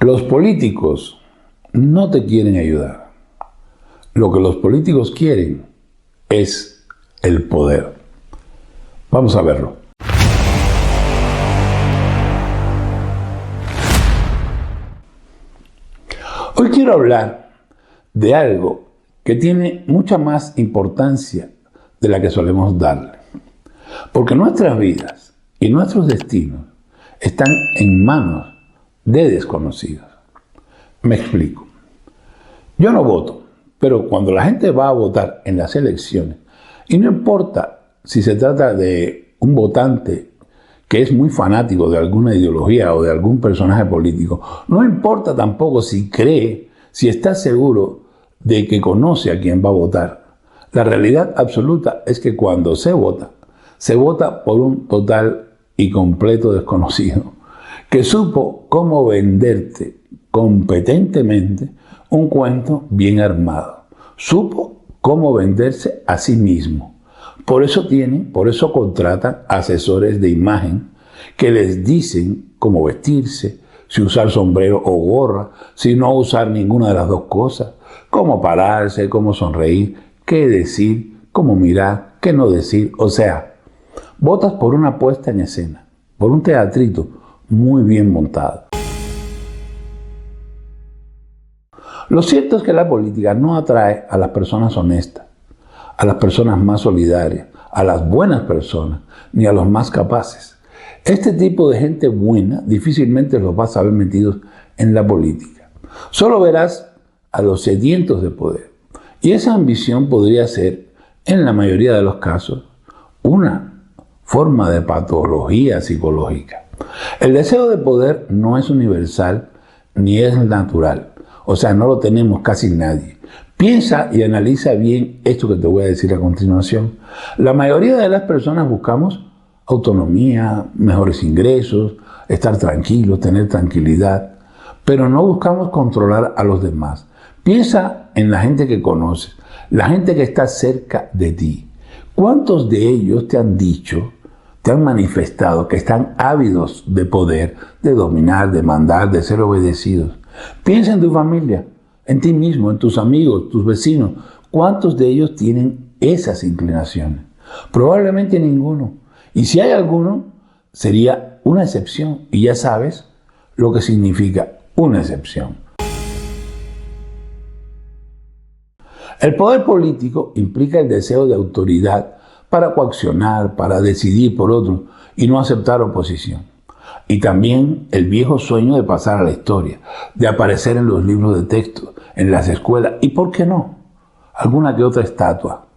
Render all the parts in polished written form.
Los políticos no te quieren ayudar. Lo que los políticos quieren es el poder. Vamos a verlo. Hoy quiero hablar de algo que tiene mucha más importancia de la que solemos darle. Porque nuestras vidas y nuestros destinos están en manos de desconocidos. Me explico. Yo no voto, pero cuando la gente va a votar en las elecciones, y no importa si se trata de un votante que es muy fanático de alguna ideología o de algún personaje político, no importa tampoco si cree, si está seguro de que conoce a quién va a votar. La realidad absoluta es que cuando se vota por un total y completo desconocido, que supo cómo venderte competentemente un cuento bien armado. Supo cómo venderse a sí mismo. Por eso contratan asesores de imagen que les dicen cómo vestirse, si usar sombrero o gorra, si no usar ninguna de las dos cosas, cómo pararse, cómo sonreír, qué decir, cómo mirar, qué no decir. O sea, votas por una puesta en escena, por un teatrito muy bien montado. Lo cierto es que la política no atrae a las personas honestas, a las personas más solidarias, a las buenas personas, ni a los más capaces. Este tipo de gente buena difícilmente los vas a ver metidos en la política. Solo verás a los sedientos de poder. Y esa ambición podría ser, en la mayoría de los casos, una forma de patología psicológica. El deseo de poder no es universal ni es natural. O sea, no lo tenemos casi nadie. Piensa y analiza bien esto que te voy a decir a continuación. La mayoría de las personas buscamos autonomía, mejores ingresos, estar tranquilos, tener tranquilidad, pero no buscamos controlar a los demás. Piensa en la gente que conoces, la gente que está cerca de ti. ¿Cuántos de ellos te han dicho, te han manifestado que están ávidos de poder, de dominar, de mandar, de ser obedecidos? Piensa en tu familia, en ti mismo, en tus amigos, tus vecinos. ¿Cuántos de ellos tienen esas inclinaciones? Probablemente ninguno. Y si hay alguno, sería una excepción. Y ya sabes lo que significa una excepción. El poder político implica el deseo de autoridad para coaccionar, para decidir por otros y no aceptar oposición. Y también el viejo sueño de pasar a la historia, de aparecer en los libros de texto, en las escuelas y, ¿por qué no?, alguna que otra estatua.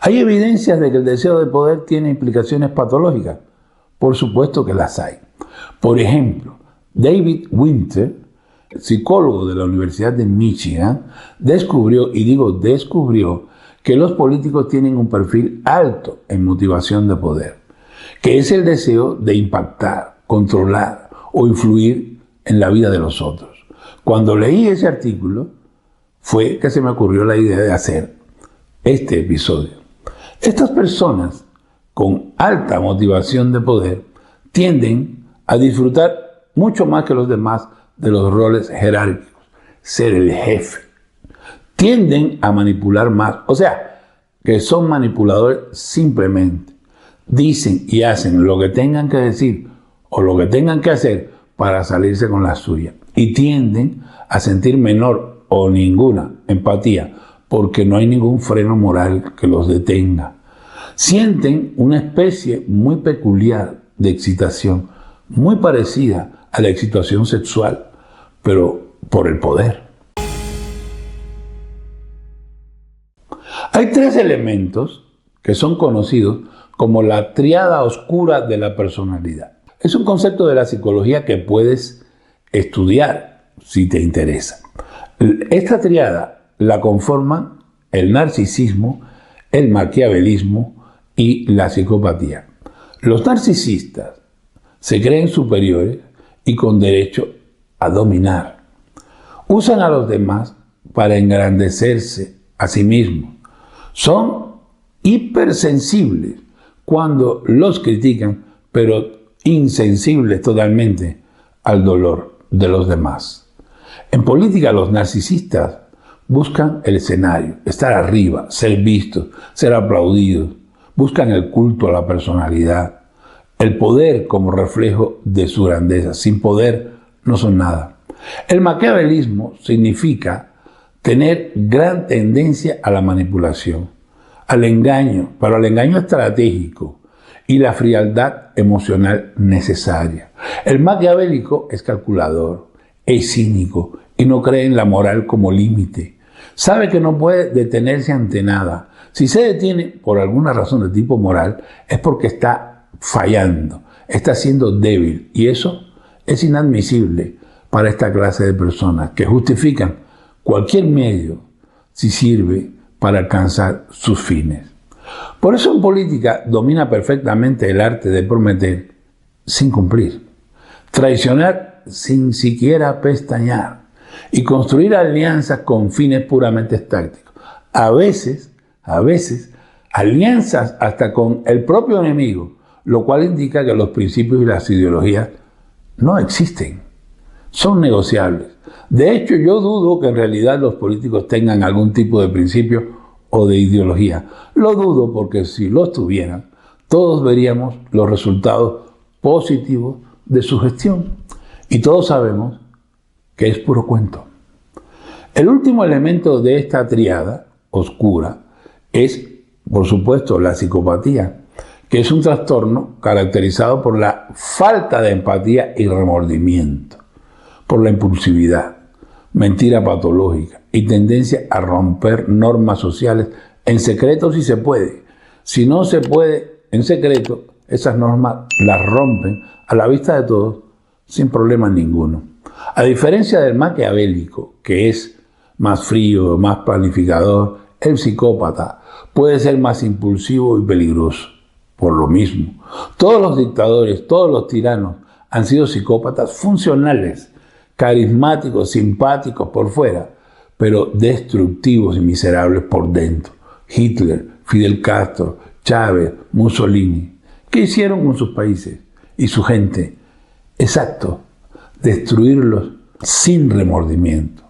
¿Hay evidencias de que el deseo de poder tiene implicaciones patológicas? Por supuesto que las hay. Por ejemplo, David Winter, psicólogo de la Universidad de Michigan, descubrió que los políticos tienen un perfil alto en motivación de poder, que es el deseo de impactar, controlar o influir en la vida de los otros. Cuando leí ese artículo, fue que se me ocurrió la idea de hacer este episodio. Estas personas con alta motivación de poder tienden a disfrutar mucho más que los demás de los roles jerárquicos, ser el jefe. Tienden a manipular más, o sea, que son manipuladores simplemente. Dicen y hacen lo que tengan que decir o lo que tengan que hacer para salirse con la suya. Y tienden a sentir menor o ninguna empatía porque no hay ningún freno moral que los detenga. Sienten una especie muy peculiar de excitación, muy parecida a la excitación sexual, pero por el poder. Hay tres elementos que son conocidos como la tríada oscura de la personalidad. Es un concepto de la psicología que puedes estudiar si te interesa. Esta tríada la conforman el narcisismo, el maquiavelismo y la psicopatía. Los narcisistas se creen superiores y con derecho a dominar. Usan a los demás para engrandecerse a sí mismos. Son hipersensibles cuando los critican, pero insensibles totalmente al dolor de los demás. En política los narcisistas buscan el escenario, estar arriba, ser vistos, ser aplaudidos, buscan el culto a la personalidad, el poder como reflejo de su grandeza. Sin poder no son nada. El maquiavelismo significa tener gran tendencia a la manipulación, al engaño, pero al engaño estratégico y la frialdad emocional necesaria. El maquiavélico es calculador, es cínico y no cree en la moral como límite. Sabe que no puede detenerse ante nada. Si se detiene por alguna razón de tipo moral es porque está fallando, está siendo débil, y eso es inadmisible para esta clase de personas que justifican cualquier medio si sirve para alcanzar sus fines. Por eso en política domina perfectamente el arte de prometer sin cumplir, traicionar sin siquiera pestañear y construir alianzas con fines puramente tácticos. A veces, alianzas hasta con el propio enemigo, lo cual indica que los principios y las ideologías no existen, son negociables. De hecho, yo dudo que en realidad los políticos tengan algún tipo de principio o de ideología. Lo dudo porque si los tuvieran, todos veríamos los resultados positivos de su gestión. Y todos sabemos que es puro cuento. El último elemento de esta tríada oscura es, por supuesto, la psicopatía, que es un trastorno caracterizado por la falta de empatía y remordimiento, por la impulsividad, mentira patológica y tendencia a romper normas sociales en secreto si se puede. Si no se puede en secreto, esas normas las rompen a la vista de todos sin problema ninguno. A diferencia del maquiavélico, que es más frío, más planificador, el psicópata puede ser más impulsivo y peligroso. Por lo mismo, todos los dictadores, todos los tiranos han sido psicópatas funcionales, carismáticos, simpáticos por fuera, pero destructivos y miserables por dentro. Hitler, Fidel Castro, Chávez, Mussolini. ¿Qué hicieron con sus países y su gente? Exacto, destruirlos sin remordimiento.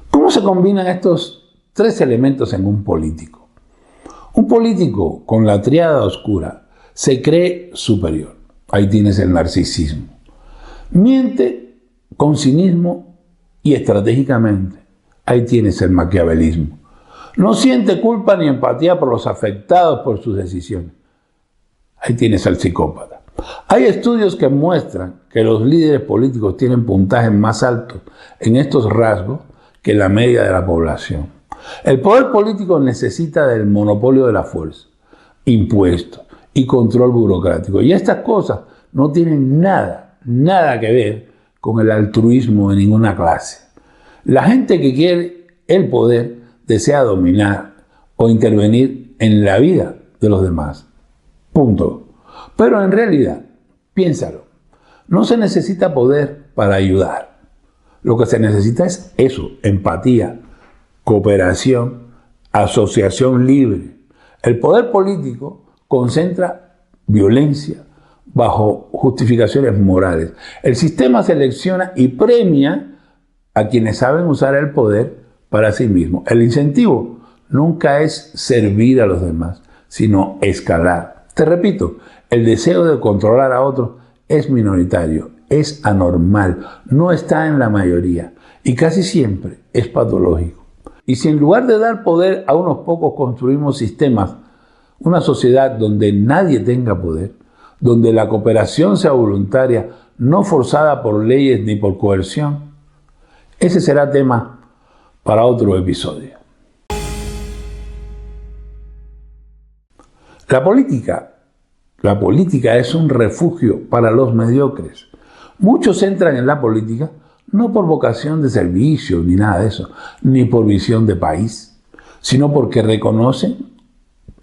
¿Cómo se combinan estos tres elementos en un político? Un político con la tríada oscura se cree superior. Ahí tienes el narcisismo. Miente con cinismo y estratégicamente. Ahí tienes el maquiavelismo. No siente culpa ni empatía por los afectados por sus decisiones. Ahí tienes al psicópata. Hay estudios que muestran que los líderes políticos tienen puntajes más altos en estos rasgos que la media de la población. El poder político necesita del monopolio de la fuerza, impuestos y control burocrático. Y estas cosas no tienen nada que ver con el altruismo de ninguna clase. La gente que quiere el poder desea dominar o intervenir en la vida de los demás. Punto. Pero en realidad, piénsalo, no se necesita poder para ayudar. Lo que se necesita es eso, empatía, cooperación, asociación libre. El poder político concentra violencia bajo justificaciones morales. El sistema selecciona y premia a quienes saben usar el poder para sí mismo. El incentivo nunca es servir a los demás, sino escalar. Te repito, el deseo de controlar a otros es minoritario, es anormal, no está en la mayoría y casi siempre es patológico. Y si en lugar de dar poder a unos pocos construimos sistemas, una sociedad donde nadie tenga poder, donde la cooperación sea voluntaria, no forzada por leyes ni por coerción, ese será tema para otro episodio. La política es un refugio para los mediocres. Muchos entran en la política no por vocación de servicio ni nada de eso, ni por visión de país, sino porque reconocen,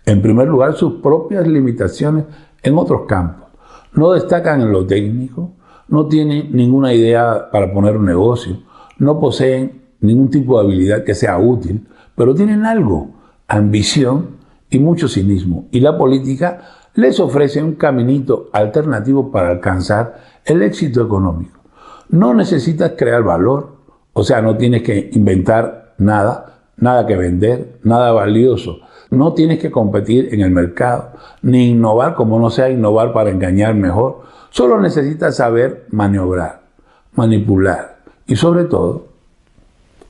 en primer lugar, sus propias limitaciones en otros campos. No destacan en lo técnico, no tienen ninguna idea para poner un negocio, no poseen ningún tipo de habilidad que sea útil, pero tienen algo, ambición y mucho cinismo. Y la política les ofrece un caminito alternativo para alcanzar el éxito económico. No necesitas crear valor, o sea, no tienes que inventar nada que vender, nada valioso. No tienes que competir en el mercado, ni innovar como no sea innovar para engañar mejor. Solo necesitas saber maniobrar, manipular y sobre todo,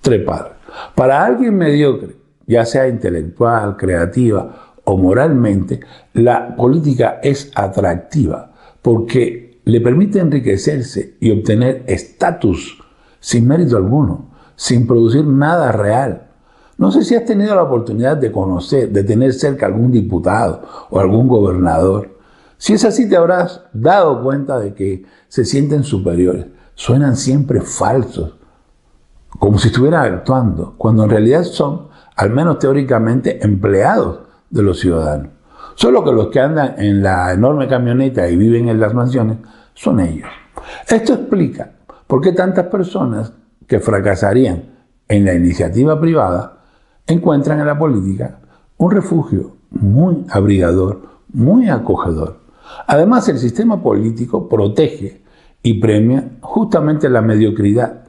trepar. Para alguien mediocre, ya sea intelectual, creativa o moralmente, la política es atractiva porque le permite enriquecerse y obtener estatus sin mérito alguno, sin producir nada real. No sé si has tenido la oportunidad de conocer, de tener cerca algún diputado o algún gobernador. Si es así, te habrás dado cuenta de que se sienten superiores. Suenan siempre falsos, como si estuvieran actuando, cuando en realidad son, al menos teóricamente, empleados de los ciudadanos. Solo que los que andan en la enorme camioneta y viven en las mansiones son ellos. Esto explica por qué tantas personas que fracasarían en la iniciativa privada encuentran en la política un refugio muy abrigador, muy acogedor. Además, el sistema político protege y premia justamente la mediocridad,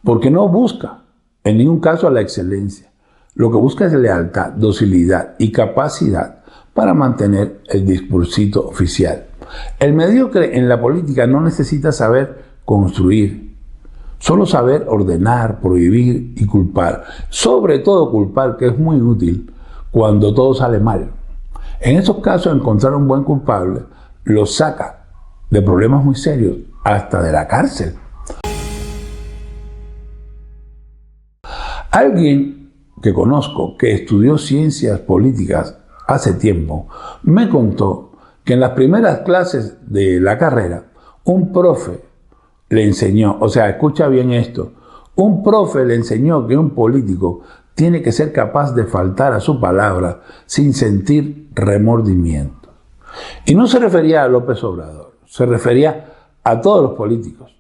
porque no busca en ningún caso la excelencia. Lo que busca es lealtad, docilidad y capacidad para mantener el discursito oficial. El mediocre en la política no necesita saber construir, solo saber ordenar, prohibir y culpar. Sobre todo culpar, que es muy útil cuando todo sale mal. En esos casos, encontrar un buen culpable lo saca de problemas muy serios, hasta de la cárcel. Alguien que conozco que estudió ciencias políticas hace tiempo me contó que en las primeras clases de la carrera un profe le enseñó, o sea, escucha bien esto, un profe le enseñó que un político tiene que ser capaz de faltar a su palabra sin sentir remordimiento. Y no se refería a López Obrador, se refería a todos los políticos.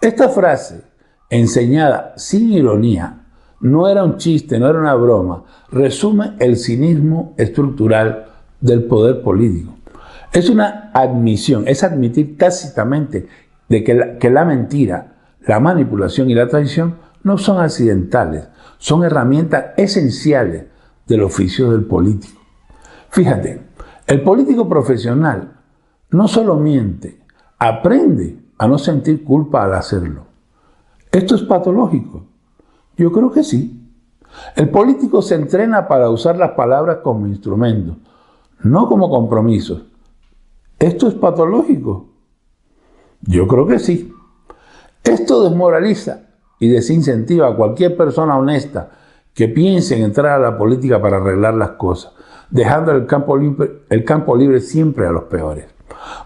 Esta frase, enseñada sin ironía, no era un chiste, no era una broma, resume el cinismo estructural del poder político. Es una admisión, es admitir tácitamente de que la mentira, la manipulación y la traición no son accidentales, son herramientas esenciales del oficio del político. Fíjate, el político profesional no solo miente, aprende a no sentir culpa al hacerlo. ¿Esto es patológico? Yo creo que sí. El político se entrena para usar las palabras como instrumentos, no como compromisos. ¿Esto es patológico? Yo creo que sí. Esto desmoraliza y desincentiva a cualquier persona honesta que piense en entrar a la política para arreglar las cosas, dejando el campo libre siempre a los peores.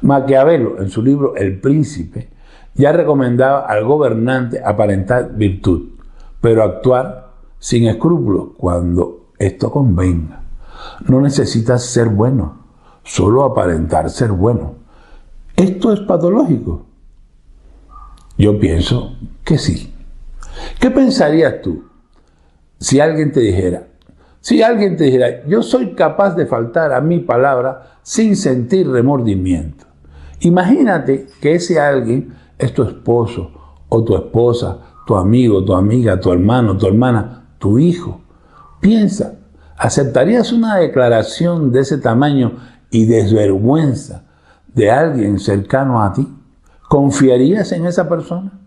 Maquiavelo, en su libro El Príncipe, ya recomendaba al gobernante aparentar virtud, pero actuar sin escrúpulos cuando esto convenga. No necesitas ser bueno, solo aparentar ser bueno. ¿Esto es patológico? Yo pienso que sí. ¿Qué pensarías tú si alguien te dijera, yo soy capaz de faltar a mi palabra sin sentir remordimiento? Imagínate que ese alguien es tu esposo o tu esposa, tu amigo, tu amiga, tu hermano, tu hermana, tu hijo. Piensa, ¿aceptarías una declaración de ese tamaño y desvergüenza de alguien cercano a ti? ¿Confiarías en esa persona?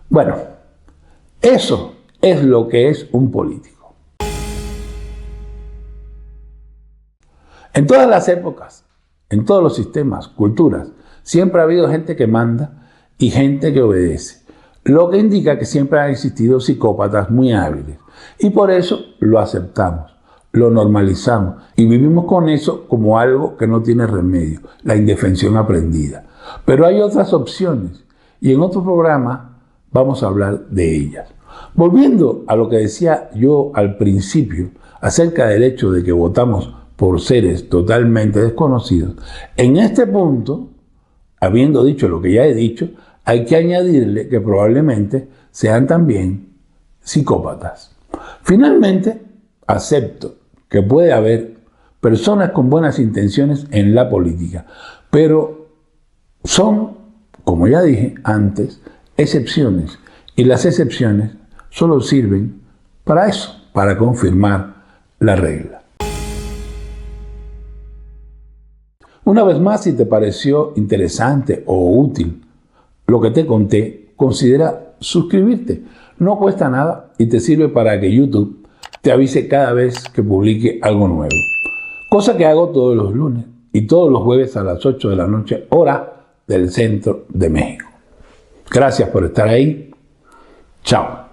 Bueno, eso es lo que es un político. En todas las épocas, en todos los sistemas, culturas, siempre ha habido gente que manda y gente que obedece, lo que indica que siempre han existido psicópatas muy hábiles y por eso lo aceptamos, lo normalizamos y vivimos con eso como algo que no tiene remedio, la indefensión aprendida. Pero hay otras opciones y en otro programa vamos a hablar de ellas. Volviendo a lo que decía yo al principio acerca del hecho de que votamos por seres totalmente desconocidos, en este punto, habiendo dicho lo que ya he dicho, hay que añadirle que probablemente sean también psicópatas. Finalmente, acepto que puede haber personas con buenas intenciones en la política, pero son, como ya dije antes, excepciones, y las excepciones solo sirven para eso, para confirmar la regla. Una vez más, si te pareció interesante o útil lo que te conté, considera suscribirte. No cuesta nada y te sirve para que YouTube te avise cada vez que publique algo nuevo. Cosa que hago todos los lunes y todos los jueves a las 8 de la noche, hora del centro de México. Gracias por estar ahí. Chao.